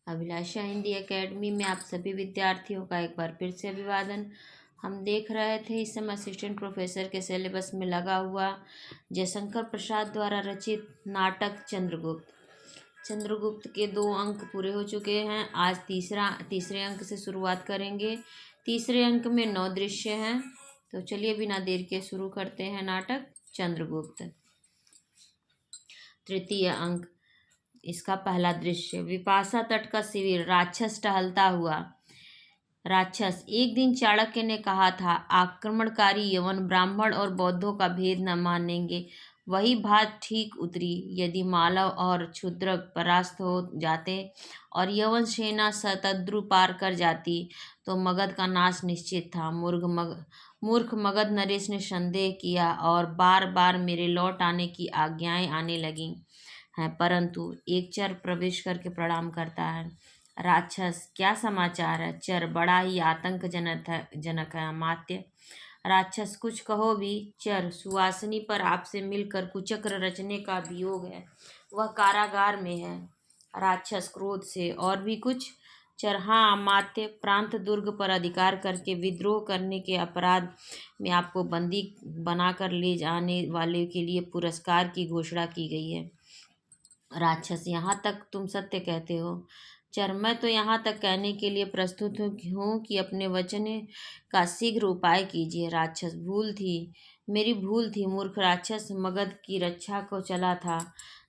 अभिलाषा Hindi academy में आप सभी विद्यार्थियों का एक बार फिर से अभिवादन। हम देख रहे थे इस समय असिस्टेंट प्रोफेसर के सिलेबस में लगा हुआ जयशंकर प्रसाद द्वारा रचित नाटक चंद्रगुप्त। चंद्रगुप्त के 2 अंक पूरे हो चुके हैं। आज तीसरे अंक से शुरुआत करेंगे। तीसरे अंक में 9 दृश्य हैं। तो चलिए बिना देर के शुरू करते हैं नाटक चंद्रगुप्त। तृतीय अंक, इसका पहला दृश्य। विपाशा तट का शिविर। राक्षस टहलता हुआ। राक्षस। एक दिन चाणक्य ने कहा था, आक्रमणकारी यवन ब्राह्मण और बौद्धों का भेद न मानेंगे। वही बात ठीक उतरी। यदि मालव और क्षुद्रक परास्त हो जाते और यवन सेना शतद्रु पार कर जाती तो मगध का नाश निश्चित था। मूर्ख मगध नरेश ने संदेह किया और बार बार मेरे लौट आने की आज्ञाएं आने लगीं हैं, परंतु एक चर प्रवेश करके प्रणाम करता है। राक्षस। क्या समाचार है? चर। बड़ा ही जनक है अमात्य। राक्षस। कुछ कहो भी। चर। सुवासिनी पर आपसे मिलकर कुचक्र रचने का वियोग है। वह कारागार में है। राक्षस क्रोध से। और भी कुछ? चर। हाँ अमात्य, प्रांत दुर्ग पर अधिकार करके विद्रोह करने के अपराध में आपको बंदी बनाकर ले जाने वाले के लिए पुरस्कार की घोषणा की गई है। राक्षस। यहाँ तक तुम सत्य कहते हो? चर। मैं तो यहाँ तक कहने के लिए प्रस्तुत हूँ कि अपने वचन का शीघ्र उपाय कीजिए। राक्षस। भूल थी, मेरी भूल थी मूर्ख राक्षस। मगध की रक्षा को चला था।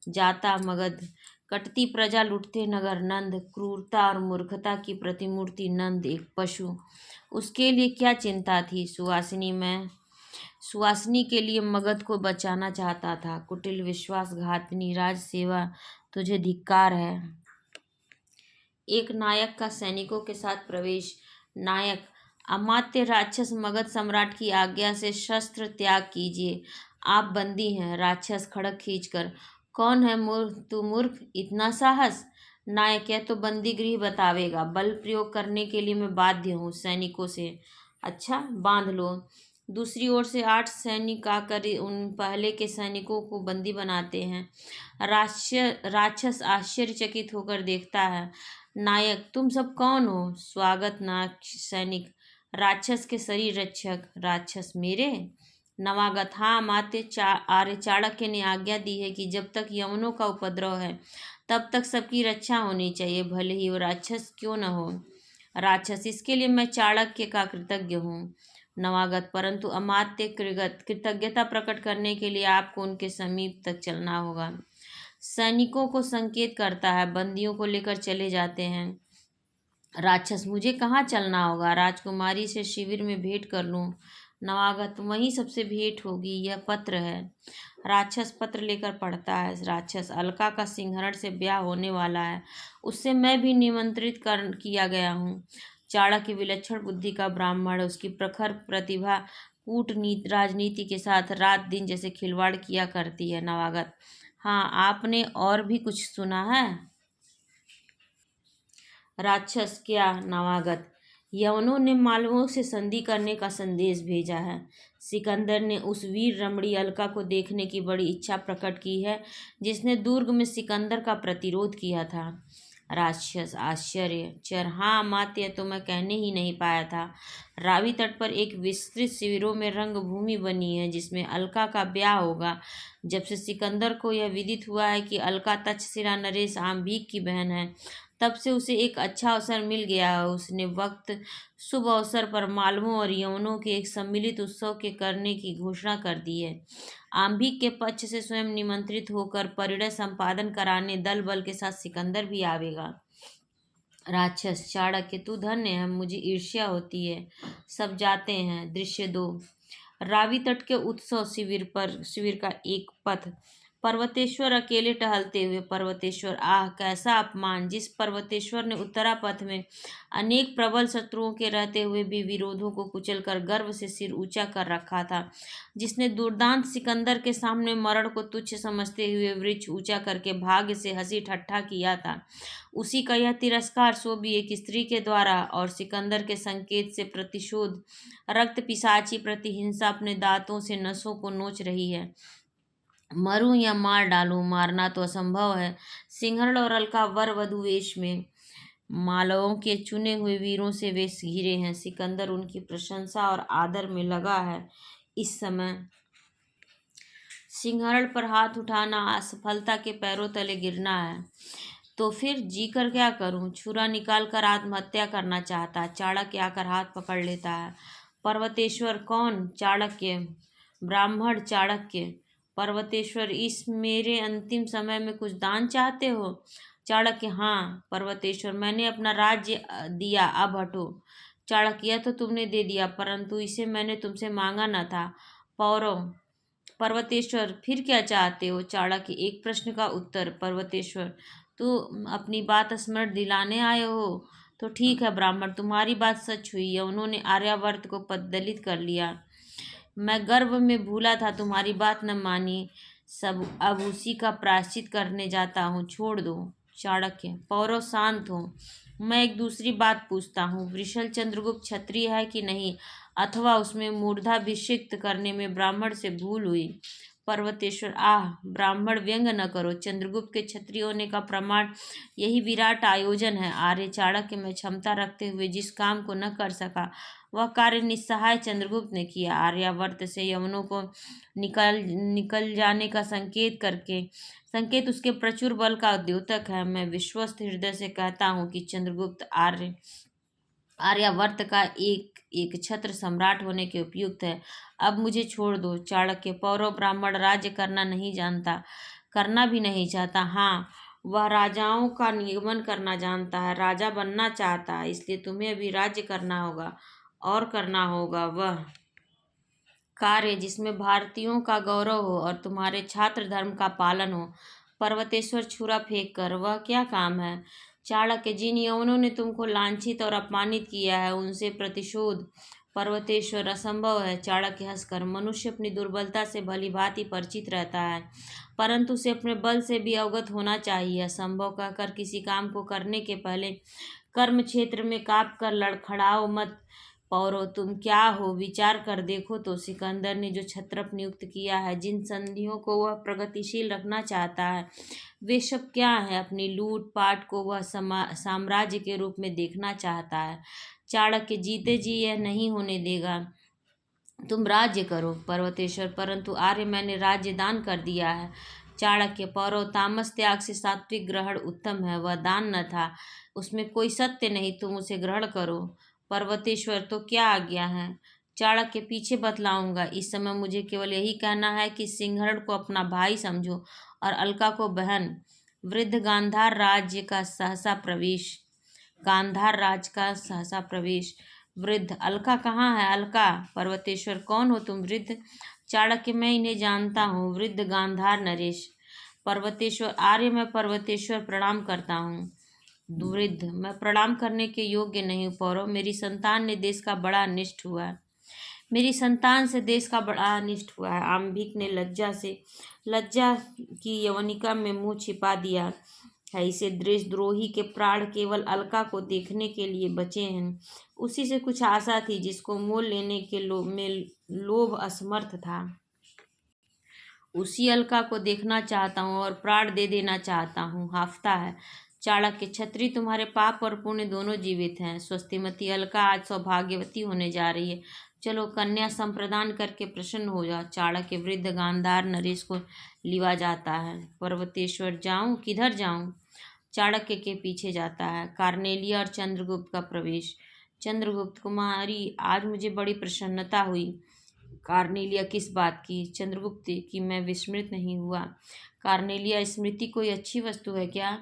जाता मगध। कटती प्रजा, लुटते नगर नंद। क्रूरता और मूर्खता की प्रतिमूर्ति नंद, एक पशु। उसके लिए क्या चिंता थी? सुवासिनी के लिए मगध को बचाना चाहता था। कुटिल, विश्वासघातिनी राज सेवा, तुझे धिक्कार है। एक नायक का सैनिकों के साथ प्रवेश। नायक। अमात्य राक्षस, मगध सम्राट की आज्ञा से शस्त्र त्याग कीजिए, आप बंदी हैं। राक्षस खड़क खींचकर। कौन है तू मूर्ख? इतना साहस? नायक। यह तो बंदी गृह बतावेगा। बल प्रयोग करने के लिए मैं बाध्य हूँ सैनिकों से। अच्छा, बांध लो। दूसरी ओर से 8 सैनिक आकर उन पहले के सैनिकों को बंदी बनाते हैं। राक्षस आश्चर्यचकित होकर देखता है। नायक। तुम सब कौन हो? स्वागत नायक सैनिक। राक्षस के शरीर रक्षक। राक्षस। मेरे? नवागत। हाँ अमात्य, आर्य चाणक्य ने आज्ञा दी है कि जब तक यवनों का उपद्रव है तब तक सबकी रक्षा होनी चाहिए, भले ही वो राक्षस क्यों न हो। राक्षस। इसके लिए मैं चाणक्य का कृतज्ञ हूँ। नवागत। परंतु अमात्य, कृतज्ञता प्रकट करने के लिए आपको उनके समीप तक चलना होगा। सैनिकों को संकेत करता है। बंदियों को लेकर चले जाते हैं। राक्षस। मुझे कहाँ चलना होगा? राजकुमारी से शिविर में भेंट कर लूँ। नवागत। वहीं सबसे भेंट होगी। यह पत्र है। राक्षस पत्र लेकर पढ़ता है। राक्षस। अलका का सिंहरण से ब्याह होने वाला है, उससे मैं भी निमंत्रित किया गया हूँ। चाणक्य विलक्षण बुद्धि का ब्राह्मण, उसकी प्रखर प्रतिभा कूटनीति राजनीति के साथ रात दिन जैसे खिलवाड़ किया करती है। नवागत। हाँ, आपने और भी कुछ सुना है? राक्षस। क्या? नवागत। यवनों ने मालवों से संधि करने का संदेश भेजा है। सिकंदर ने उस वीर रमणी अलका को देखने की बड़ी इच्छा प्रकट की है जिसने दुर्ग में सिकंदर का प्रतिरोध किया था। राक्षस। आश्चर्य। चर। हाँ अमात्य, तो मैं कहने ही नहीं पाया था। रावी तट पर एक विस्तृत शिविरों में रंगभूमि बनी है जिसमें अलका का ब्याह होगा। जब से सिकंदर को यह विदित हुआ है कि अलका तक्षशिला नरेश आम्भीक की बहन है, तब से उसे एक अच्छा अवसर मिल गया है। उसने वक्त शुभ अवसर पर मालवों और यवनों के एक सम्मिलित उत्सव के करने की घोषणा कर दी है। आम्भिक के पक्ष से स्वयं निमंत्रित होकर परिणय संपादन कराने दल बल के साथ सिकंदर भी आवेगा। राक्षस। चाणक्य, तू धन्य है, मुझे ईर्ष्या होती है। सब जाते हैं। दृश्य 2। रावी तट के उत्सव शिविर का एक पथ। पर्वतेश्वर अकेले टहलते हुए। पर्वतेश्वर। आह, कैसा अपमान! जिस पर्वतेश्वर ने उत्तरा पथ में अनेक प्रबल शत्रुओं के रहते हुए भी विरोधों को कुचलकर गर्व से सिर ऊंचा कर रखा था, जिसने दुर्दांत सिकंदर के सामने मरण को तुच्छ समझते हुए वृक्ष ऊंचा करके भाग्य से हंसी ठट्ठा किया था, उसी का यह तिरस्कार सो भी एक स्त्री के द्वारा और सिकंदर के संकेत से प्रतिशोध रक्त पिशाची प्रतिहिंसा अपने दांतों से नसों को नोच रही है। मरूं या मार डालूं? मारना तो असंभव है। सिंहरण और अलका वर वधु वेश में मालवों के चुने हुए वीरों से वे घिरे हैं। सिकंदर उनकी प्रशंसा और आदर में लगा है। इस समय सिंहरण पर हाथ उठाना असफलता के पैरों तले गिरना है। तो फिर जीकर क्या करूं? छुरा निकाल कर आत्महत्या करना चाहता है। चाणक्य आकर हाथ पकड़ लेता है। पर्वतेश्वर कौन? चाणक्य। ब्राह्मण चाणक्य। पर्वतेश्वर, इस मेरे अंतिम समय में कुछ दान चाहते हो? चाणक्य, हाँ। पर्वतेश्वर, मैंने अपना राज्य दिया, अब हटो। चाणक्य, यह तो तुमने दे दिया, परंतु इसे मैंने तुमसे मांगा न था। पौरव। पर्वतेश्वर, फिर क्या चाहते हो? चाणक्य, एक प्रश्न का उत्तर। पर्वतेश्वर, तो अपनी बात स्मरण दिलाने आए हो? तो ठीक है ब्राह्मण, तुम्हारी बात सच हुई है, उन्होंने आर्यावर्त को पददलित कर लिया। मैं गर्व में भूला था, तुम्हारी बात न मानी, सब अब उसी का प्रायश्चित करने जाता हूँ, छोड़ दो। चाणक्य, पौरव शांत हो, मैं एक दूसरी बात पूछता हूँ, वृषल चंद्रगुप्त क्षत्रिय है कि नहीं, अथवा उसमें मूर्धाभिषिक्त करने में ब्राह्मण से भूल हुई? पर्वतेश्वर, आह ब्राह्मण, व्यंग न करो, चंद्रगुप्त के क्षत्रिय होने का प्रमाण यही विराट आयोजन है। आर्य चाणक्य, में क्षमता रखते हुए जिस काम को न कर सका, वह कार्य निस्सहाय चंद्रगुप्त ने किया। आर्यावर्त से यवनों को निकल निकल जाने का संकेत उसके प्रचुर बल का द्योतक है। मैं विश्वस्त हृदय से कहता हूँ कि चंद्रगुप्त आर्यावर्त का एक छत्र सम्राट होने के उपयुक्त है। अब मुझे छोड़ दो। चाणक्य, पौरव ब्राह्मण राज्य करना नहीं जानता, करना भी नहीं चाहता। हाँ, वह राजाओं का निगमन करना जानता है, राजा बनना चाहता है, इसलिए तुम्हें अभी राज्य करना होगा, और करना होगा वह कार्य जिसमें भारतीयों का गौरव हो और तुम्हारे छात्र धर्म का पालन हो। पर्वतेश्वर, छुरा फेंक कर, वह क्या काम है? चाणक्य, जिन यवनों ने तुमको लांछित और अपमानित किया है, उनसे प्रतिशोध। पर्वतेश्वर, असंभव है। चाणक्य हंसकर, मनुष्य अपनी दुर्बलता से भली भांति परिचित रहता है, परंतु उसे अपने बल से भी अवगत होना चाहिए। असंभव कहकर किसी काम को करने के पहले कर्म क्षेत्र में कांप कर लड़खड़ाओ मत। पौरव, तुम क्या हो, विचार कर देखो तो। सिकंदर ने जो क्षत्रप नियुक्त किया है, जिन संधियों को वह प्रगतिशील रखना चाहता है, वे सब क्या है? अपनी लूट पाट को वह साम्राज्य के रूप में देखना चाहता है। चाणक्य, जीते जी यह नहीं होने देगा, तुम राज्य करो। पर्वतेश्वर, परंतु आर्य, मैंने राज्य दान कर दिया है। चाणक्य, पौरव, तामस त्याग से सात्विक ग्रहण उत्तम है, वह दान न था, उसमें कोई सत्य नहीं, तुम उसे ग्रहण करो। पर्वतेश्वर, तो क्या आज्ञा है? चाणक्य, पीछे बतलाऊंगा, इस समय मुझे केवल यही कहना है कि सिंहरण को अपना भाई समझो और अलका को बहन। वृद्ध गांधार राज्य का सहसा प्रवेश। गांधार राज का सहसा प्रवेश। वृद्ध, अलका कहाँ है? अलका। पर्वतेश्वर, कौन हो तुम वृद्ध? चाणक्य, मैं इन्हें जानता हूँ, वृद्ध गांधार नरेश। पर्वतेश्वर, आर्य, मैं पर्वतेश्वर प्रणाम करता हूँ। वृद्ध, मैं प्रणाम करने के योग्य नहीं हूँ पौरव, मेरी संतान ने देश का बड़ा अनिष्ट हुआ है, मेरी संतान से देश का बड़ा अनिष्ट हुआ है। आम्बिक ने लज्जा की यवनिका में मुंह छिपा दिया है, इसे देशद्रोही के प्राण केवल अलका को देखने के लिए बचे हैं, उसी से कुछ आशा थी जिसको मोल लेने के लोभ असमर्थ था। उसी अलका को देखना चाहता हूँ और प्राण दे देना चाहता हूँ, हाफता है। चाणक्य, क्षत्रिय, तुम्हारे पाप और पुण्य दोनों जीवित हैं। स्वस्तिमती अलका आज सौभाग्यवती होने जा रही है, चलो कन्या संप्रदान करके प्रसन्न हो जाओ। चाणक्य, वृद्ध गांधार नरेश को लिवा जाता है। पर्वतेश्वर, जाऊं? किधर जाऊं? चाणक्य के पीछे जाता है। कार्नेलिया और चंद्रगुप्त का प्रवेश। चंद्रगुप्त, कुमारी, आज मुझे बड़ी प्रसन्नता हुई। कार्नेलिया, किस बात की? चंद्रगुप्त, कि मैं विस्मृत नहीं हुआ। कार्नेलिया, स्मृति कोई अच्छी वस्तु है क्या?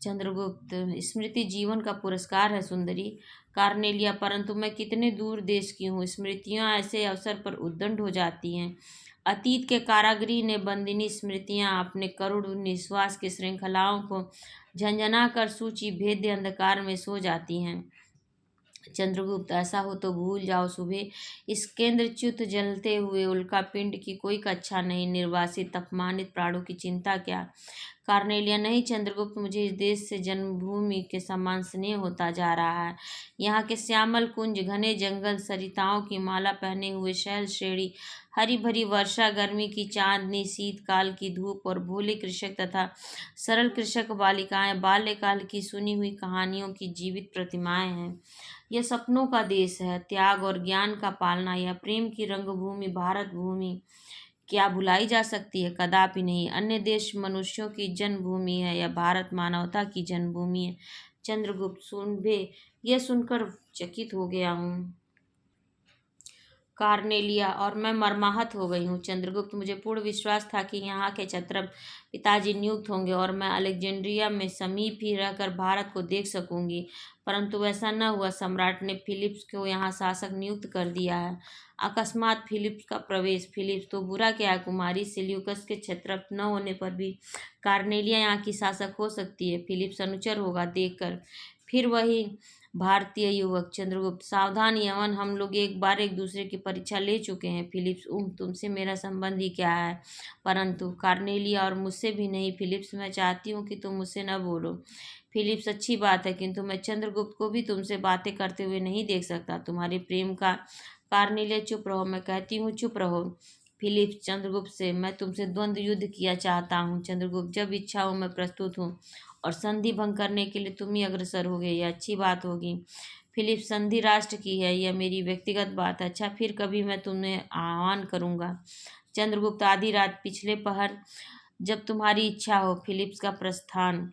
चंद्रगुप्त, स्मृति जीवन का पुरस्कार है सुंदरी। कार्नेलिया, परंतु मैं कितने दूर देश की हूँ, स्मृतियाँ ऐसे अवसर पर उद्दंड हो जाती हैं। अतीत के कारागृह ने बंदिनी स्मृतियाँ अपने करुण निश्वास की श्रृंखलाओं को झंझना कर सूची भेद्य अंधकार में सो जाती हैं। चंद्रगुप्त, ऐसा हो तो भूल जाओ सुबह, इस केंद्रच्युत जलते हुए उल्का पिंड की कोई कक्षा नहीं, निर्वासित अपमानित प्राणों की चिंता क्या? कार्नेलिया, नहीं चंद्रगुप्त, मुझे इस देश से जन्मभूमि के समान स्नेह होता जा रहा है। यहाँ के श्यामल कुंज, घने जंगल, सरिताओं की माला पहने हुए शैल श्रेणी, हरी भरी वर्षा, गर्मी की चांदनी, शीतकाल की धूप और भोले कृषक तथा सरल कृषक बालिकाएं, बाल्यकाल की सुनी हुई कहानियों की जीवित प्रतिमाएं हैं। यह सपनों का देश है, त्याग और ज्ञान का पालना, यह प्रेम की रंगभूमि भारत भूमि क्या भुलाई जा सकती है? कदापि नहीं। अन्य देश मनुष्यों की जन्मभूमि है, यह भारत मानवता की जन्मभूमि है। चंद्रगुप्त सुनबे, यह सुनकर चकित हो गया हूँ कार्नेलिया, और मैं मर्माहत हो गई हूँ। चंद्रगुप्त, मुझे पूर्ण विश्वास था कि यहाँ के छत्रप पिताजी नियुक्त होंगे और मैं अलेक्जेंड्रिया में समीप ही रहकर भारत को देख सकूंगी, परंतु वैसा न हुआ। सम्राट ने फिलिप्स को यहाँ शासक नियुक्त कर दिया है। अकस्मात फिलिप्स का प्रवेश। फिलिप्स तो बुरा क्या है, कुमारी सेल्यूकस के छत्रप न होने पर भी कार्नेलिया यहाँ की शासक हो सकती है। फिलिप्स अनुचर होगा। देखकर फिर वही भारतीय युवक। चंद्रगुप्त, सावधान यमन, हम लोग एक बार एक दूसरे की परीक्षा ले चुके हैं। फिलिप्स, तुमसे मेरा संबंध ही क्या है? परंतु कार्नेलिया, और मुझसे भी नहीं। फिलिप्स, मैं चाहती हूँ कि तुम मुझसे न बोलो। फिलिप्स, अच्छी बात है, किंतु मैं चंद्रगुप्त को भी तुमसे बातें करते हुए नहीं देख सकता। तुम्हारे प्रेम का। कार्नेलिया, चुप रहो, मैं कहती हूँ चुप रहो। फिलिप्स चंद्रगुप्त से, मैं तुमसे द्वंद्व युद्ध किया चाहता हूँ। चंद्रगुप्त, जब इच्छा हो मैं प्रस्तुत हूँ, और संधि भंग करने के लिए तुम ही अग्रसर होगे, यह अच्छी बात होगी। फिलिप, संधि राष्ट्र की है, यह मेरी व्यक्तिगत बात है। अच्छा, फिर कभी मैं तुम्हें आह्वान करूंगा। चंद्रगुप्त, आधी रात, पिछले पहर, जब तुम्हारी इच्छा हो। फिलिप्स का प्रस्थान।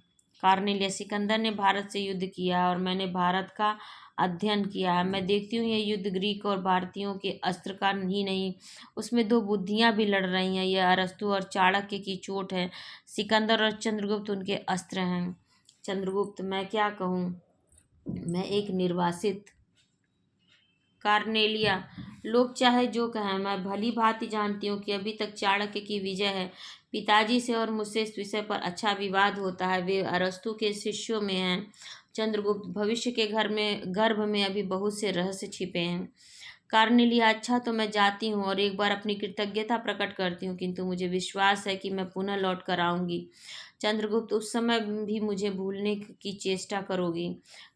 कार्नेलिया, सिकंदर ने भारत से युद्ध किया और मैंने भारत का अध्ययन किया है। मैं देखती हूँ यह युद्ध ग्रीक और भारतीयों के अस्त्र का ही नहीं, उसमें दो बुद्धियां भी लड़ रही हैं। यह अरस्तु और चाणक्य की चोट है, सिकंदर और चंद्रगुप्त उनके अस्त्र हैं। चंद्रगुप्त, मैं क्या कहूँ, मैं एक निर्वासित। कार्नेलिया, लोग चाहे जो कहें, मैं भली भांति जानती हूँ कि अभी तक चाणक्य की विजय है। पिताजी से और मुझसे इस विषय पर अच्छा विवाद होता है, वे अरस्तु के शिष्यों में हैं। चंद्रगुप्त, भविष्य के घर में गर्भ में अभी बहुत से रहस्य छिपे हैं। कार्नेलिया, अच्छा तो मैं जाती हूँ और एक बार अपनी कृतज्ञता प्रकट करती हूँ, किंतु मुझे विश्वास है कि मैं पुनः लौट कर आऊँगी। चंद्रगुप्त, उस समय भी मुझे भूलने की चेष्टा करोगी?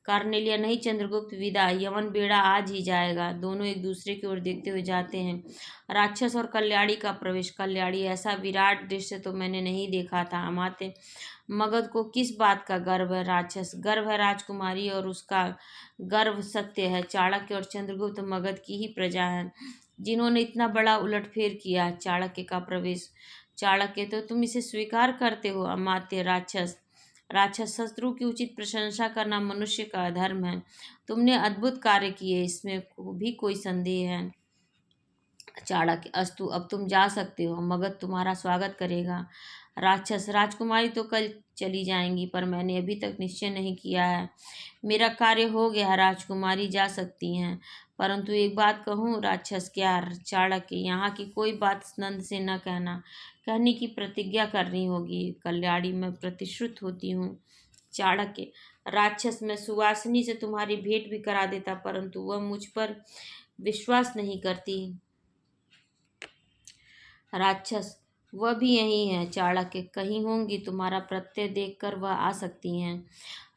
कार्नेलिया, नहीं चंद्रगुप्त, विदा, यमन बेड़ा आज ही जाएगा। दोनों एक दूसरे की ओर देखते हुए जाते हैं। राक्षस और कल्याणी का प्रवेश। कल्याणी, ऐसा विराट दृश्य तो मैंने नहीं देखा था। अमात्य मगध को किस बात का गर्व है? राक्षस, गर्व है राजकुमारी, और उसका गर्व सत्य है। चाणक्य और चंद्रगुप्त मगध की ही प्रजा है, जिन्होंने इतना बड़ा उलटफेर किया। चाणक्य का प्रवेश। चाणक्य, तो तुम इसे स्वीकार करते हो? अमात्य, राक्षस, शत्रु की उचित प्रशंसा करना मनुष्य का धर्म है। तुमने अद्भुत कार्य किए, इसमें भी कोई संदेह है? चाणक्य, अस्तु, अब तुम जा सकते हो, मगध तुम्हारा स्वागत करेगा। राक्षस, राजकुमारी तो कल चली जाएंगी, पर मैंने अभी तक निश्चय नहीं किया है। मेरा कार्य हो गया, राजकुमारी जा सकती हैं। परंतु एक बात कहूँ? राक्षस, क्या? चाणक्य, यहाँ की कोई बात नंद से न कहना, कहने की प्रतिज्ञा करनी होगी। कल्याणी, मैं प्रतिश्रुत होती हूँ। चाणक्य, राक्षस, मैं सुवासिनी से तुम्हारी भेंट भी करा देता, परंतु वह मुझ पर विश्वास नहीं करती। राक्षस, वह भी यही है। चाणक्य, कहीं होंगी, तुम्हारा प्रत्यय देखकर वह आ सकती हैं।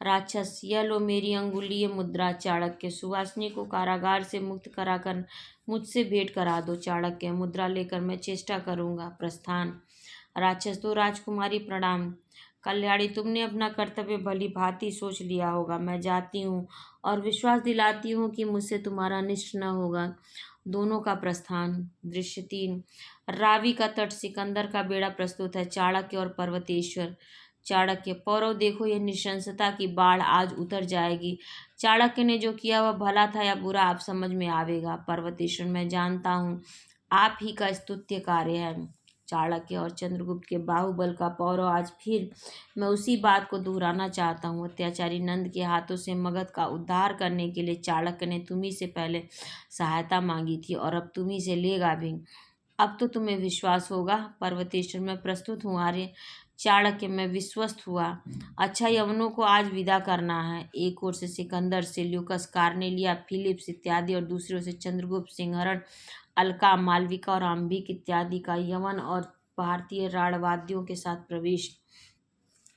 राक्षस, यह लो मेरी अंगुलीय मुद्रा। चाणक्य, सुवासिनी को कारागार से मुक्त कराकर मुझसे भेंट करा दो। चाणक्य, मुद्रा लेकर मैं चेष्टा करूंगा। प्रस्थान। राक्षस, तो राजकुमारी प्रणाम। कल्याणी, तुमने अपना कर्तव्य भली भांति सोच लिया होगा। मैं जाती हूँ और विश्वास दिलाती हूँ कि मुझसे तुम्हारा अनिष्ट न होगा। दोनों का प्रस्थान। दृश्य 3। रावी का तट, सिकंदर का बेड़ा प्रस्तुत है। चाणक्य और पर्वतेश्वर। चाणक्य, पौरव देखो, यह नृशंसता की बाढ़ आज उतर जाएगी। चाणक्य ने जो किया वह भला था या बुरा, आप समझ में आवेगा। पर्वतेश्वर, मैं जानता हूँ, आप ही का स्तुत्य कार्य है। चाणक्य और चंद्रगुप्त के बाहुबल का पौरव आज फिर मैं उसी बात को दोहराना चाहता हूँ। अत्याचारी नंद के हाथों से मगध का उद्धार करने के लिए चाणक्य ने तुम्ही से पहले सहायता मांगी थी, और अब तुम्ही से लेगा भी। अब तो तुम्हें विश्वास होगा। पर्वतेश्वर, मैं प्रस्तुत हूँ आर्य। चाणक्य, मैं विश्वस्त हुआ। अच्छा, यवनों को आज विदा करना है। एक ओर से सिकंदर, सेल्यूकस, कार्नेलिया, फिलिप्स इत्यादि, और दूसरी ओर से चंद्रगुप्त, सिंहरण, अलका, मालविका और अंबिक इत्यादि का यवन और भारतीय राणवादियों के साथ प्रवेश।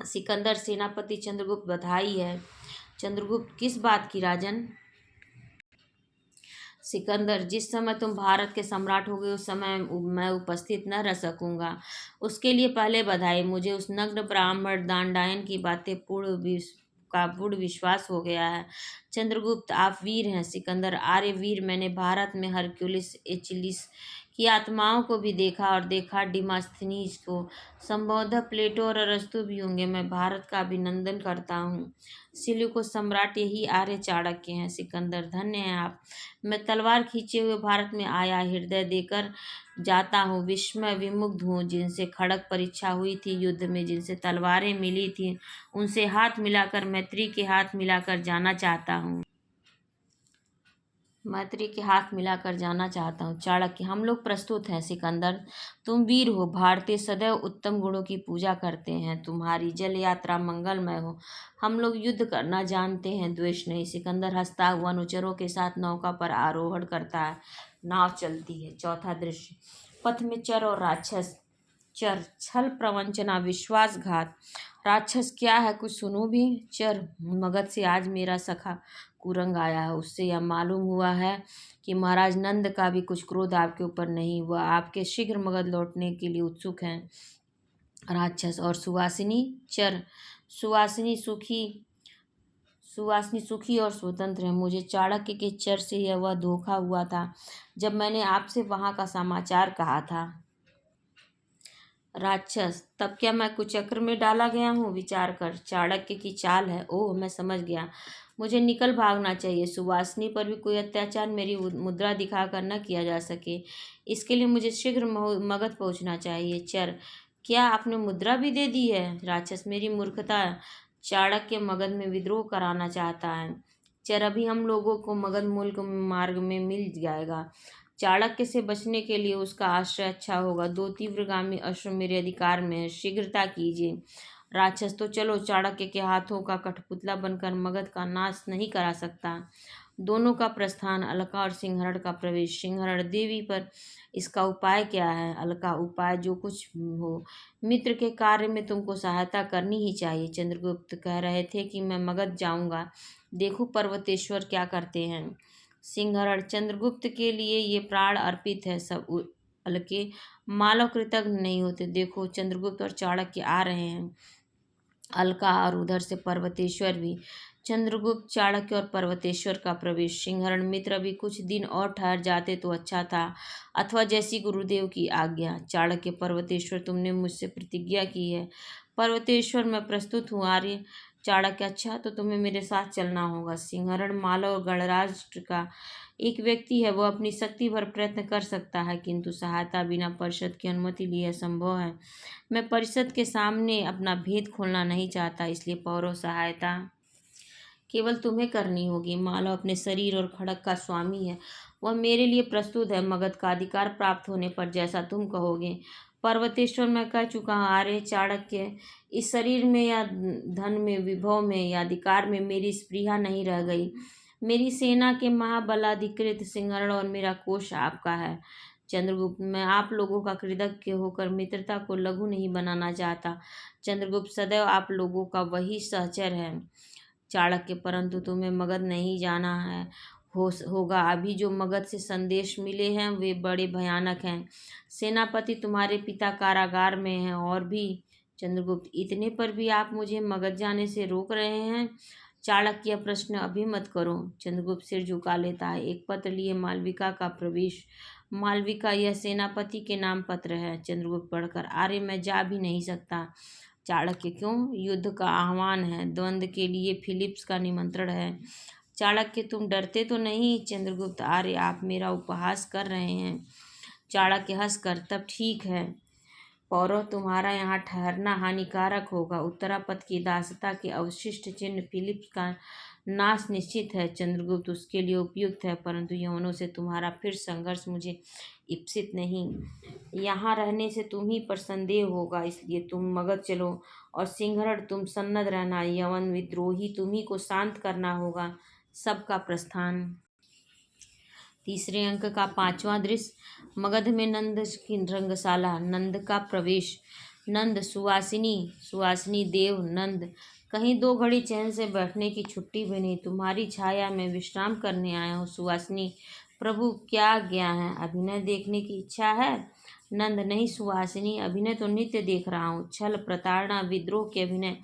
सिकंदर सेनापति चंद्रगुप्त, बधाई है। चंद्रगुप्त, किस बात की राजन? सिकंदर, जिस समय तुम भारत के सम्राट होगे उस समय मैं उपस्थित न रह सकूंगा, उसके लिए पहले बधाई। मुझे उस नग्न ब्राह्मण दानडायन की बातें पूर्ण विश्वास हो गया है। चंद्रगुप्त, आप वीर हैं। सिकंदर, आर्य वीर, मैंने भारत में हरक्यूलिस, एचिलिस की आत्माओं को भी देखा और देखा डिमास्थनीज को। संभवतः प्लेटो और अरस्तु भी होंगे। मैं भारत का अभिनंदन करता हूँ। सिलिको सम्राट यही आर्य चाणक्य हैं। सिकंदर, धन्य हैं आप। मैं तलवार खींचे हुए भारत में आया, हृदय देकर जाता हूँ। विस्मय विमुग्ध हूँ। जिनसे खड़ग परीक्षा हुई थी युद्ध में, जिनसे तलवारें मिली थी, उनसे हाथ मिलाकर, मैत्री के हाथ मिलाकर जाना चाहता हूँ। मैत्री के हाथ मिलाकर जाना चाहता हूँ। चाणक्य, हम लोग प्रस्तुत हैं। सिकंदर, तुम वीर हो। भारतीय सदैव उत्तम गुणों की पूजा करते हैं। तुम्हारी जल यात्रा मंगलमय हो। हम लोग युद्ध करना जानते हैं, द्वेष नहीं। सिकंदर हंसता हुआ अनुचरों के साथ नौका पर आरोहण करता है। नाव चलती है। चौथा दृश्य, पथ में चर और राक्षस। चर, छल प्रवंचना विश्वासघात। राक्षस, क्या है कुछ सुनो भी। चर, मगध से आज मेरा सखा कुरंग आया है। उससे यह मालूम हुआ है कि महाराज नंद का भी कुछ क्रोध आपके ऊपर नहीं। वह आपके शीघ्र मगध लौटने के लिए उत्सुक हैं। राक्षस, और सुवासिनी। चर, सुवासिनी सुखी और स्वतंत्र है। मुझे चाणक्य के चर से यह वह धोखा हुआ था जब मैंने आपसे वहां का समाचार कहा था। राक्षस, तब क्या मैं कुचक्र में डाला गया हूँ? विचार कर, चाणक्य की चाल है। ओह, मैं समझ गया, मुझे निकल भागना चाहिए। सुवासिनी पर भी कोई अत्याचार मेरी मुद्रा दिखाकर न किया जा सके, इसके लिए मुझे शीघ्र मगध पहुंचना चाहिए। चर, क्या आपने मुद्रा भी दे दी है? राक्षस, मेरी मूर्खता। चाणक्य मगध में विद्रोह कराना चाहता है। चर, अभी हम लोगों को मगध मुल्क मार्ग में मिल जाएगा। चाणक्य से बचने के लिए उसका आश्रय अच्छा होगा। दो तीव्रगामी अश्व मेरे अधिकार में है, शीघ्रता कीजिए। राक्षस, तो चलो, चाणक्य के हाथों का कठपुतला बनकर मगध का नाश नहीं करा सकता। दोनों का प्रस्थान, अलका और सिंहरण का प्रवेश। सिंहरण, देवी पर इसका उपाय क्या है? अलका, उपाय जो कुछ हो, मित्र के कार्य में तुमको सहायता करनी ही चाहिए। चंद्रगुप्त, कह रहे थे कि मैं मगध जाऊंगा, देखो पर्वतेश्वर क्या करते हैं। सिंहरण, चंद्रगुप्त के लिए ये प्राण अर्पित है। सब अलके, मालव कृतज्ञ नहीं होते। देखो, चंद्रगुप्त और चाणक्य आ रहे हैं। अलका, और उधर से पर्वतेश्वर भी। चंद्रगुप्त, चाणक्य और पर्वतेश्वर का प्रवेश। सिंहरण, मित्र अभी कुछ दिन और ठहर जाते तो अच्छा था, अथवा जैसी गुरुदेव की आज्ञा। चाणक्य, पर्वतेश्वर, तुमने मुझसे प्रतिज्ञा की है। पर्वतेश्वर, मैं प्रस्तुत हूँ। आर्य। चाणक्य, अच्छा, तो तुम्हें मेरे साथ चलना होगा। सिंहरण, मालव और गणराष्ट्र का एक व्यक्ति है, वह अपनी शक्ति भर प्रयत्न कर सकता है, किंतु सहायता बिना परिषद की अनुमति लिए असंभव है। मैं परिषद के सामने अपना भेद खोलना नहीं चाहता, इसलिए पौरव सहायता केवल तुम्हें करनी होगी। मालव अपने शरीर और खड़ग का स्वामी है, वह मेरे लिए प्रस्तुत है। मगध का अधिकार प्राप्त होने पर जैसा तुम कहोगे। पर्वतेश्वर, मैं कह चुका हूँ। आर्य। चाणक्य, इस शरीर में या धन में, विभव में या अधिकार में मेरी स्पृहा नहीं रह गई। मेरी सेना के महाबलाधिकृत सिंहरण और मेरा कोष आपका है। चंद्रगुप्त, मैं आप लोगों का कृतज्ञ होकर मित्रता को लघु नहीं बनाना चाहता। चंद्रगुप्त, सदैव आप लोगों का वही सहचर है। चाणक्य, परंतु तुम्हें मगध नहीं जाना है होगा। अभी जो मगध से संदेश मिले हैं वे बड़े भयानक हैं। सेनापति तुम्हारे पिता कारागार में हैं, और भी। चंद्रगुप्त, इतने पर भी आप मुझे मगध जाने से रोक रहे हैं? चाणक्य, प्रश्न अभी मत करो। चंद्रगुप्त सिर झुका लेता है। एक पत्र लिए मालविका का प्रवेश। मालविका, यह सेनापति के नाम पत्र है। चंद्रगुप्त पढ़कर, आर्य, मैं जा भी नहीं सकता। चाणक्य, क्यों? युद्ध का आह्वान है, द्वंद्व के लिए फिलिप्स का निमंत्रण है। चाणक्य, तुम डरते तो नहीं? चंद्रगुप्त, आर्य, आप मेरा उपहास कर रहे हैं। चाणक्य हंसकर, तब ठीक है। पौरव, तुम्हारा यहाँ ठहरना हानिकारक होगा। उत्तरापथ की दासता के अवशिष्ट चिन्ह फिलिप्स का नाश निश्चित है। चंद्रगुप्त, उसके लिए उपयुक्त है, परंतु यवनों से तुम्हारा फिर संघर्ष मुझे इप्सित नहीं। यहाँ रहने से तुम ही पर संदेह होगा, इसलिए तुम मगध चलो। और सिंहरण, तुम सन्नद्ध रहना। यवन विद्रोही तुम्ही को शांत करना होगा। सबका प्रस्थान। तीसरे अंक का 5वां दृश्य, मगध में नंद की रंगशाला। नंद का प्रवेश। नंद सुवासिनी सुवासिनी देव नंद, कहीं 2 घड़ी चैन से बैठने की छुट्टी भी नहीं, तुम्हारी छाया में विश्राम करने आया हूँ। सुवासिनी प्रभु क्या गया है, अभिनय देखने की इच्छा है। नंद नहीं सुवासिनी, अभिनय तो नित्य देख रहा हूँ। छल प्रताड़ना विद्रोह के अभिनय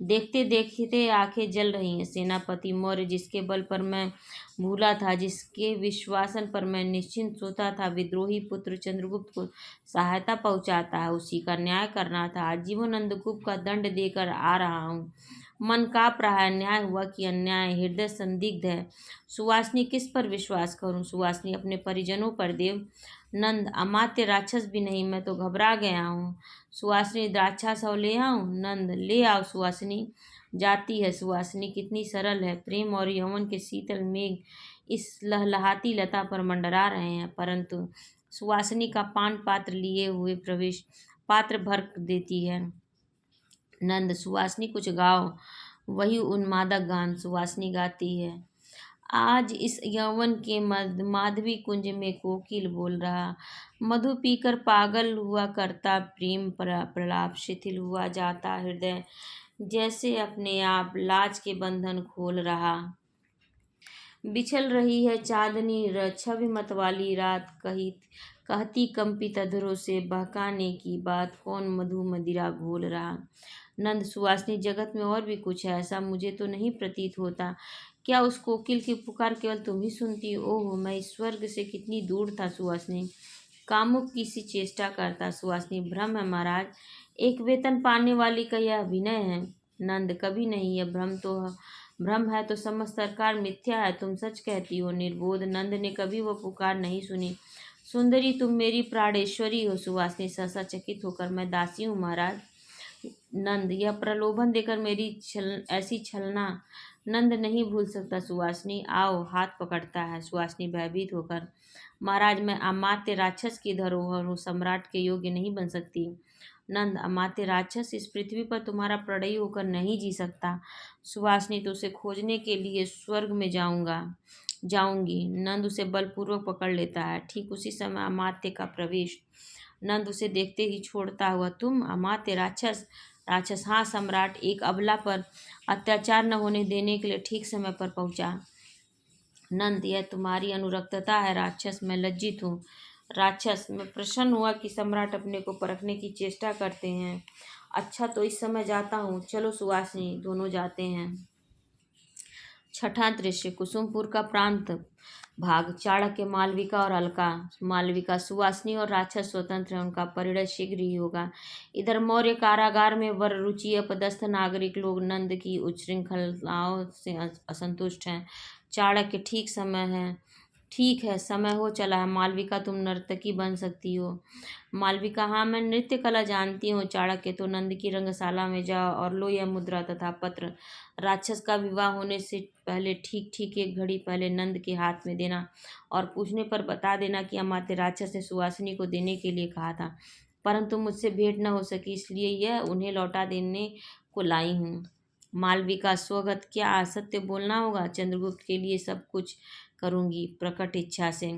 देखते देखते आंखें जल रही हैं। सेनापति मौर्य जिसके बल पर मैं भूला था, जिसके विश्वासन पर मैं निश्चिंत सोता था, विद्रोही पुत्र चंद्रगुप्त को सहायता पहुंचाता है, उसी का न्याय करना था। आजीवन नंदगुप्त का दंड देकर आ रहा हूँ। मन काँप रहा है, न्याय हुआ कि अन्याय, हृदय संदिग्ध है। सुवासिनी किस पर विश्वास करूं, सुवासिनी अपने परिजनों पर देव। नंद अमात्य राक्षस भी नहीं, मैं तो घबरा गया हूँ। सुवासिनी द्राक्षा सौ ले आऊं, नंद ले आओ सुवासिनी। जाती है सुवासिनी कितनी सरल है, प्रेम और यौवन के शीतल मेघ इस लहलहाती लता पर मंडरा रहे हैं, परंतु सुवासिनी का पान पात्र लिए हुए प्रवेश पात्र भर देती है। नंद सुवासिनी कुछ गाओ, वही उन्मादक गान सुवासिनी गाती है। आज इस यौवन के माधवी कुंज में कोकिल बोल रहा, मधु पीकर पागल हुआ करता प्रेम प्रलाप, शिथिल हुआ जाता हृदय जैसे अपने आप लाज के बंधन खोल रहा। बिछल रही है चांदनी छवि मतवाली रात, कही कहती कंपित अधरों से बहकाने की बात, कौन मधु मदिरा घोल रहा। नंद सुवासिनी जगत में और भी कुछ है, ऐसा मुझे तो नहीं प्रतीत होता। क्या उस कोकिल की पुकार केवल तुम ही सुनती हो? ओह, मैं इस स्वर्ग से कितनी दूर था सुवासिनी, कामुक की सी चेष्टा करता। सुवासिनी भ्रम है महाराज, एक वेतन पाने वाली का यह अभिनय है। नंद कभी नहीं, यह भ्रम है तो समस्त सरकार मिथ्या है, तुम सच कहती हो निर्बोध। नंद ने कभी वह पुकार नहीं सुनी। सुंदरी तुम मेरी प्राणेश्वरी हो। सुवासिनी सहसा चकित होकर, मैं दासी हूँ महाराज। नंद यह प्रलोभन देकर मेरी ऐसी छलना नंद नहीं भूल सकता। सुवासिनी आओ, हाथ पकड़ता है। सुवासिनी भयभीत होकर, महाराज मैं अमात्य राक्षस की धरोहर हूँ, सम्राट के योग्य नहीं बन सकती। नंद अमात्य राक्षस इस पृथ्वी पर तुम्हारा प्रणयी होकर नहीं जी सकता। सुवासिनी तो उसे खोजने के लिए स्वर्ग में जाऊंगी। नंद उसे बलपूर्वक पकड़ लेता है। ठीक उसी समय अमात्य का प्रवेश। नंद उसे देखते ही छोड़ता हुआ, तुम अमात्य राक्षस? राक्षस हाँ सम्राट, एक अबला पर अत्याचार न होने देने के लिए ठीक समय पर पहुंचा। नंद यह तुम्हारी अनुरक्तता है राक्षस, मैं लज्जित हूँ। राक्षस मैं प्रसन्न हुआ कि सम्राट अपने को परखने की चेष्टा करते हैं। अच्छा तो इस समय जाता हूँ, चलो सुवासिनी। दोनों जाते हैं। छठा दृश्य कुसुमपुर का प्रांत भाग। चाणक्य मालविका और अलका। मालविका सुवासिनी और राक्षस स्वतंत्र है, उनका परिणय शीघ्र ही होगा। इधर मौर्य कारागार में वर रुचि अपदस्थ नागरिक लोग नंद की उच्छृंखलताओं से असंतुष्ट हैं। चाणक्य ठीक है समय हो चला है। मालविका तुम नर्तकी बन सकती हो। मालविका हाँ मैं नृत्य कला जानती हूँ। चाणक्य तो नंद की रंगशाला में जाओ और लो यह मुद्रा तथा पत्र। राक्षस का विवाह होने से पहले ठीक 1 घड़ी पहले नंद के हाथ में देना और पूछने पर बता देना कि अमात्य राक्षस ने सुवासिनी को देने के लिए कहा था, परंतु मुझसे भेंट न हो सकी, इसलिए यह उन्हें लौटा देने को लाई हूँ। मालविका स्वगत क्या असत्य बोलना होगा? चंद्रगुप्त के लिए सब कुछ करूँगी प्रकट इच्छा से।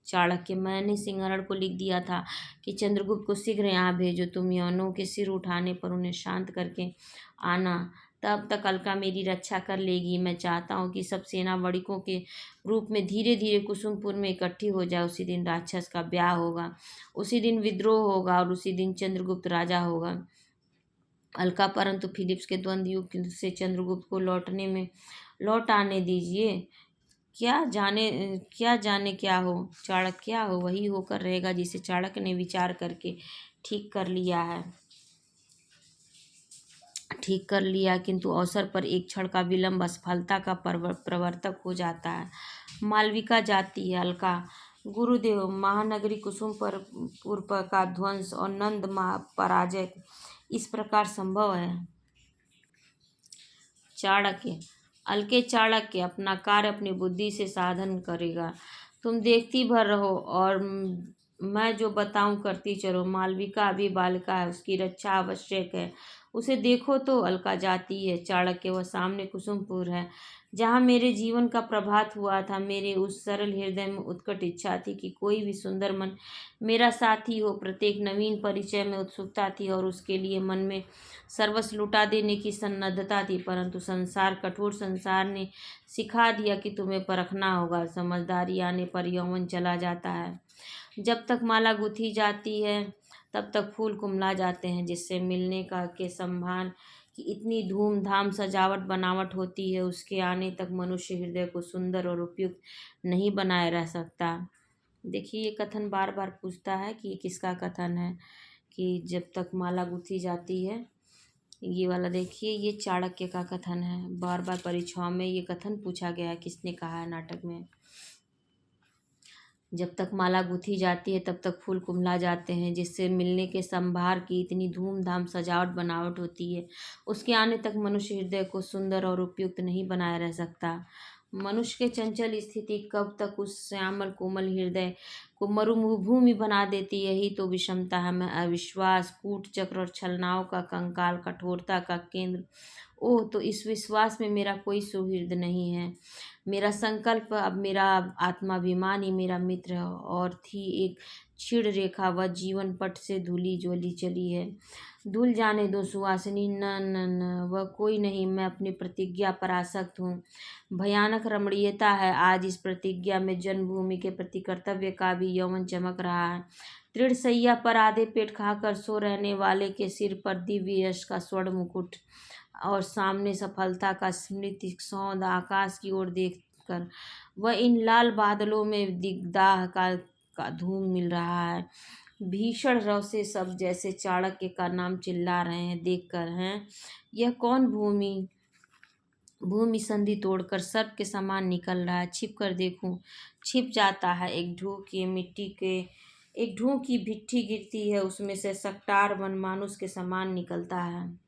चाणक्य मैंने सिंहरण को लिख दिया था कि चंद्रगुप्त को शीघ्र यहाँ भेजो। तुम यवनों के सिर उठाने पर उन्हें शांत करके आना, तब तक अलका मेरी रक्षा कर लेगी। मैं चाहता हूँ कि सब सेना वणिकों के रूप में धीरे धीरे कुसुमपुर में इकट्ठी हो जाए। उसी दिन राक्षस का ब्याह होगा, उसी दिन विद्रोह होगा और उसी दिन चंद्रगुप्त राजा होगा। अलका परंतु फिलिप्स के द्वंद्व युग से चंद्रगुप्त को लौट आने दीजिए। क्या जाने क्या हो, चाणक्य क्या हो, वही होकर रहेगा जिसे चाणक्य ने विचार करके ठीक कर लिया, किंतु अवसर पर एक क्षण का विलंब असफलता का प्रवर्तक हो जाता है। मालविका जाती है। अलका गुरुदेव, महानगरी कुसुमपुर का ध्वंस और नंद पराजय इस प्रकार संभव है? चाणक्य चाणक्य अपना कार्य अपनी बुद्धि से साधन करेगा, तुम देखती भर रहो और मैं जो बताऊं करती चलो। मालविका अभी बालिका है, उसकी रक्षा आवश्यक है। उसे देखो तो अलका जाती है। चाणक्य, वह सामने कुसुमपुर है जहाँ मेरे जीवन का प्रभात हुआ था। मेरे उस सरल हृदय में उत्कट इच्छा थी कि कोई भी सुंदर मन मेरा साथी हो। प्रत्येक नवीन परिचय में उत्सुकता थी और उसके लिए मन में सर्वस्व लुटा देने की सन्नद्धता थी। परंतु संसार, कठोर संसार ने सिखा दिया कि तुम्हें परखना होगा। समझदारी आने पर यौवन चला जाता है। जब तक माला गुथी जाती है तब तक फूल कुमला जाते हैं। जिससे मिलने का के संभान की इतनी धूमधाम सजावट बनावट होती है, उसके आने तक मनुष्य हृदय को सुंदर और उपयुक्त नहीं बनाए रह सकता। देखिए, ये कथन बार बार पूछता है कि ये किसका कथन है, कि जब तक माला गुथी जाती है। ये वाला देखिए, ये चाणक्य का कथन है। बार बार परीक्षाओं में ये कथन पूछा गया है, किसने कहा है नाटक में। जब तक माला गुथी जाती है तब तक फूल कुम्हला जाते हैं। जिससे मिलने के संभार की इतनी धूमधाम सजावट बनावट होती है, उसके आने तक मनुष्य हृदय को सुंदर और उपयुक्त नहीं बनाए रह सकता। मनुष्य के चंचल स्थिति कब तक उस श्यामल कोमल हृदय को मरुभूमि बना देती है। यही तो विषमता है। मैं अविश्वास, कूट चक्र और छलनाओं का कंकाल, कठोरता का केंद्र। ओह, तो इस विश्वास में मेरा कोई सुहृद नहीं है। मेरा संकल्प, अब मेरा आत्माभिमान ही मेरा मित्र है। और थी एक क्षीण रेखा, वह जीवन पट से धुली ज्वली चली है। धुल जाने दो सुहासिनी, न न न, वह कोई नहीं। मैं अपनी प्रतिज्ञा पर आसक्त हूँ। भयानक रमणीयता है आज इस प्रतिज्ञा में। जन्मभूमि के प्रति कर्तव्य का भी यौवन चमक रहा है। तृण सैया पर आधे पेट खाकर सो रहने वाले के सिर पर दिव्य यश का स्वर्ण मुकुट, और सामने सफलता का स्मृति सौंध। आकाश की ओर देखकर वह इन लाल बादलों में दिग्दाह का धूम मिल रहा है। भीषण रव से सब जैसे चाणक्य का नाम चिल्ला रहे हैं देखकर हैं। यह कौन भूमि भूमि संधि तोड़कर सर्प के समान निकल रहा है। छिप कर देखूं, छिप जाता है। एक ढूं की भिट्ठी गिरती है, उसमें से सकटार मनमानुष के समान निकलता है।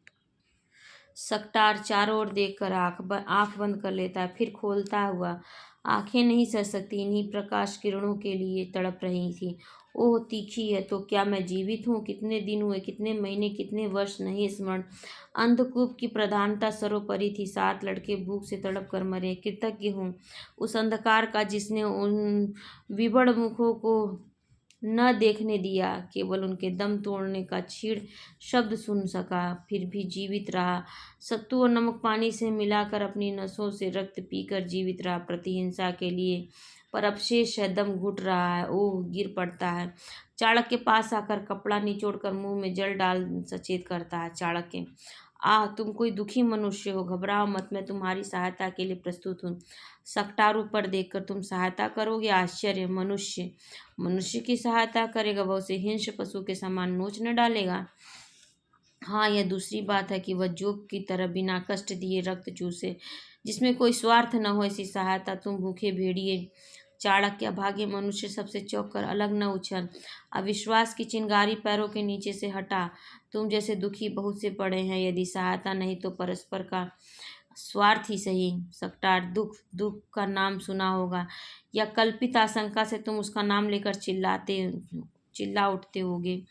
सकटार चारों ओर देखकर आंख बंद कर लेता है, फिर खोलता हुआ। आंखें नहीं सह सकती, इन्हीं प्रकाश किरणों के लिए तड़प रही थी। ओह, तीखी है तो क्या मैं जीवित हूँ? कितने दिन हुए, कितने महीने, कितने वर्ष, नहीं स्मरण। अंधकूप की प्रधानता सर्वोपरि थी। 7 लड़के भूख से तड़प कर मरे। कृतज्ञ हूँ उस अंधकार का जिसने उन विबड़ मुखों को न देखने दिया, केवल उनके दम तोड़ने का क्षीण शब्द सुन सका, फिर भी जीवित रहा। सत्तू और नमक पानी से मिलाकर अपनी नसों से रक्त पीकर जीवित रहा, प्रतिहिंसा के लिए। पर अब शेष है, दम घुट रहा है। ओह, गिर पड़ता है। चाणक्य के पास आकर कपड़ा निचोड़कर मुंह में जल डाल सचेत करता है। चाणक्य, आह, तुम कोई दुखी मनुष्य हो, घबराओ मत, मैं तुम्हारी सहायता के लिए प्रस्तुत हूँ। सकटारू पर देखकर तुम सहायता करोगे? आश्चर्य! मनुष्य मनुष्य की सहायता करेगा, वह उसे हिंस्र पशु के समान नोच न डालेगा? हाँ, यह दूसरी बात है कि वह जोक की तरह बिना कष्ट दिए रक्त चूसे, जिसमें कोई स्वार्थ न हो, ऐसी सहायता तुम भूखे भेड़िए। चाणक्य, अभागे मनुष्य, सबसे चौंक कर अलग न उछल। अविश्वास की चिंगारी पैरों के नीचे से हटा। तुम जैसे दुखी बहुत से पड़े हैं, यदि सहायता नहीं तो परस्पर का स्वार्थ ही सही। सकटार, दुख दुख का नाम सुना होगा, या कल्पित आशंका से तुम उसका नाम लेकर चिल्ला उठते होगे।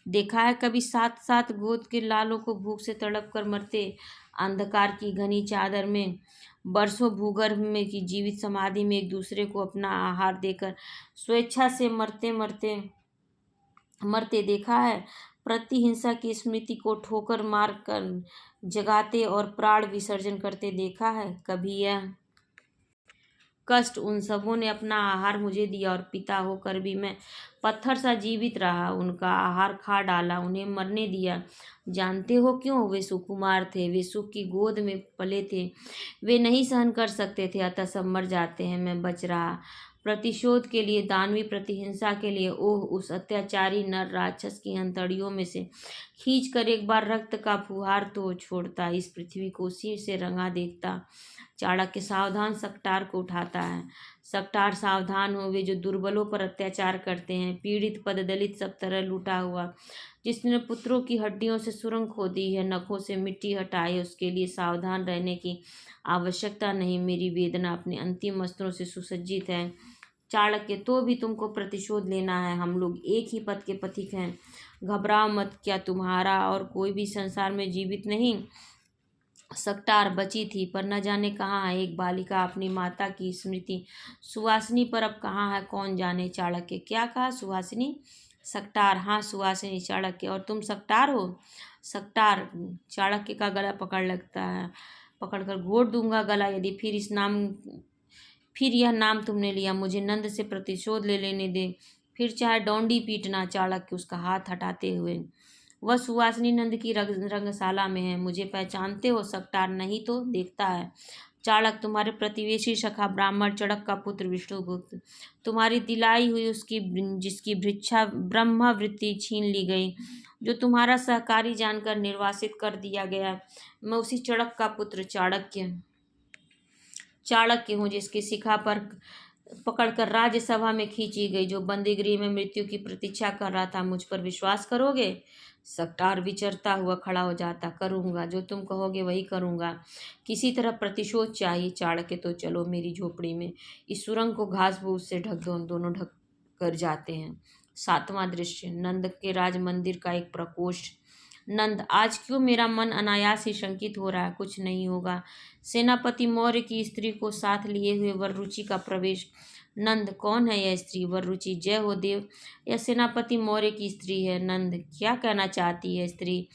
देखा है कभी 7-7 गोद के लालों को भूख से तड़प कर मरते? अंधकार की घनी चादर में, बरसों भूगर्भ में की जीवित समाधि में एक दूसरे को अपना आहार देकर स्वेच्छा से मरते मरते मरते देखा है? प्रतिहिंसा की स्मृति को ठोकर मार कर जगाते और प्राण विसर्जन करते देखा है कभी? यह कष्ट उन सबों ने अपना आहार मुझे दिया, और पिता होकर भी मैं पत्थर सा जीवित रहा। उनका आहार खा डाला, उन्हें मरने दिया। जानते हो क्यों? वे सुकुमार थे, वे सुख की गोद में पले थे। वे नहीं सहन कर सकते थे, अतः सब मर जाते हैं। मैं बच रहा, प्रतिशोध के लिए, दानवी प्रतिहिंसा के लिए। ओह, उस अत्याचारी नर राक्षस की हथकड़ियों में से खींच कर एक बार रक्त का फुहार तो छोड़ता, इस पृथ्वी को उसी से रंगा देखता। चाणक्य, सावधान, सकटार को उठाता है। सकटार, सावधान हो, वे जो दुर्बलों पर अत्याचार करते हैं, पीड़ित पददलित सब तरह लूटा हुआ, जिसने पुत्रों की हड्डियों से सुरंग खोदी है, नखों से मिट्टी हटाई, उसके लिए सावधान रहने की आवश्यकता नहीं। मेरी वेदना अपने अंतिम अस्त्रों से सुसज्जित है। चाणक्य, तो भी तुमको प्रतिशोध लेना है। हम लोग एक ही पथ के पथिक हैं। घबराओ मत, क्या तुम्हारा और कोई भी संसार में जीवित नहीं? सकटार बची थी, पर न जाने कहाँ है। एक बालिका अपनी माता की स्मृति। सुवासिनी पर अब कहाँ है कौन जाने। चाणक्य, क्या कहा सुहासिनी? सकटार, हाँ सुहासिनी। चाणक्य, और तुम सकटार हो? सकटार चाणक्य का गला पकड़ लगता है, पकड़कर घोट दूंगा गला यदि फिर यह नाम तुमने लिया। मुझे नंद से प्रतिशोध ले लेने दे, फिर चाहे डोंडी पीटना। चाणक्य उसका हाथ हटाते हुए, वह सुवासिनी नंद की रंगशाला में है। मुझे पहचानते हो सकटार? नहीं तो देखता है। चाणक्य, तुम्हारे प्रतिवेशी सखा ब्राह्मण चड़क का पुत्र विष्णुगुप्त, तुम्हारी दिलाई हुई उसकी जिसकी भिक्षा ब्रह्मवृत्ति छीन ली गई, जो तुम्हारा सहकारी जानकर निर्वासित कर दिया गया, मैं उसी चड़क का पुत्र चाणक्य हूँ, जिसकी शिखा पर पकड़कर राज्यसभा में खींची गई, जो बंदीगृह में मृत्यु की प्रतीक्षा कर रहा था। मुझ पर विश्वास करोगे? सकटार विचरता हुआ खड़ा हो जाता। करूँगा, जो तुम कहोगे वही करूँगा। किसी तरह प्रतिशोध चाहिए। चाणक्य, तो चलो मेरी झोपड़ी में, इस सुरंग को घास फूस से ढक दो। दोनों ढक कर जाते हैं। 7वां दृश्य, नंद के राज मंदिर का एक प्रकोष्ठ। नंद, आज क्यों मेरा मन अनायास ही शंकित हो रहा है? कुछ नहीं होगा। सेनापति मौर्य की स्त्री को साथ लिए हुए वररुचि का प्रवेश। नंद, कौन है यह स्त्री? वररुचि, जय हो देव, यह सेनापति मौर्य की स्त्री है। नंद, क्या कहना चाहती है स्त्री?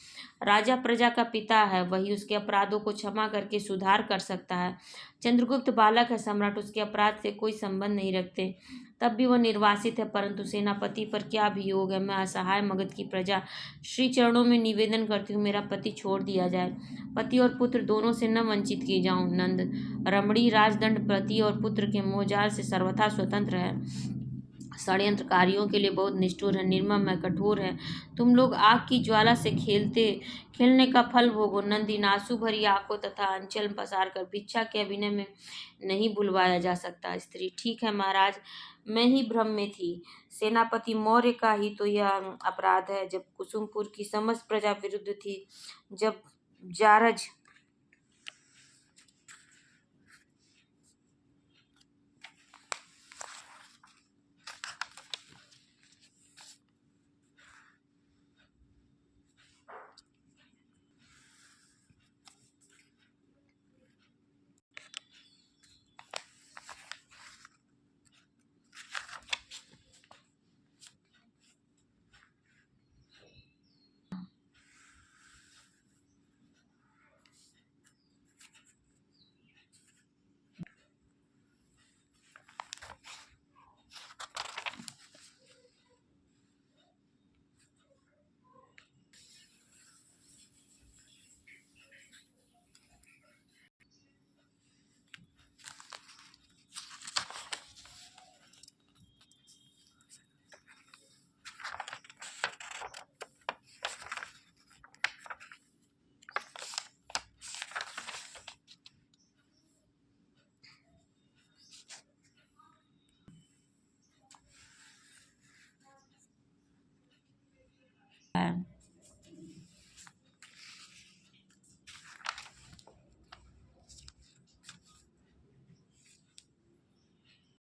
राजा प्रजा का पिता है, वही उसके अपराधों को क्षमा करके सुधार कर सकता है। चंद्रगुप्त बालक है, सम्राट उसके अपराध से कोई संबंध नहीं रखते, तब भी वह निर्वासित है। परंतु सेनापति पर क्या अभियोग है? मैं असहाय मगध की प्रजा श्री चरणों में निवेदन करती हूँ, मेरा पति छोड़ दिया जाए। पति और पुत्र दोनों से न वंचित किए जाऊं। नंद, रमणी राजदंड पति और पुत्र के मोहजाल से सर्वथा स्वतंत्र है, षड्यंत्रकारियों के लिए बहुत निष्ठुर है, निर्मम है, कठोर है। तुम लोग आग की ज्वाला से खेलने का फल भोगो। नंदी, आंसू भरी आंखों तथा अंचल पसार कर, भिक्षा के अभिनय में नहीं बुलवाया जा सकता। स्त्री, ठीक है महाराज, मैं ही भ्रम में थी। सेनापति मौर्य का ही तो यह अपराध है। जब कुसुमपुर की समस्त प्रजा विरुद्ध थी, जब जारज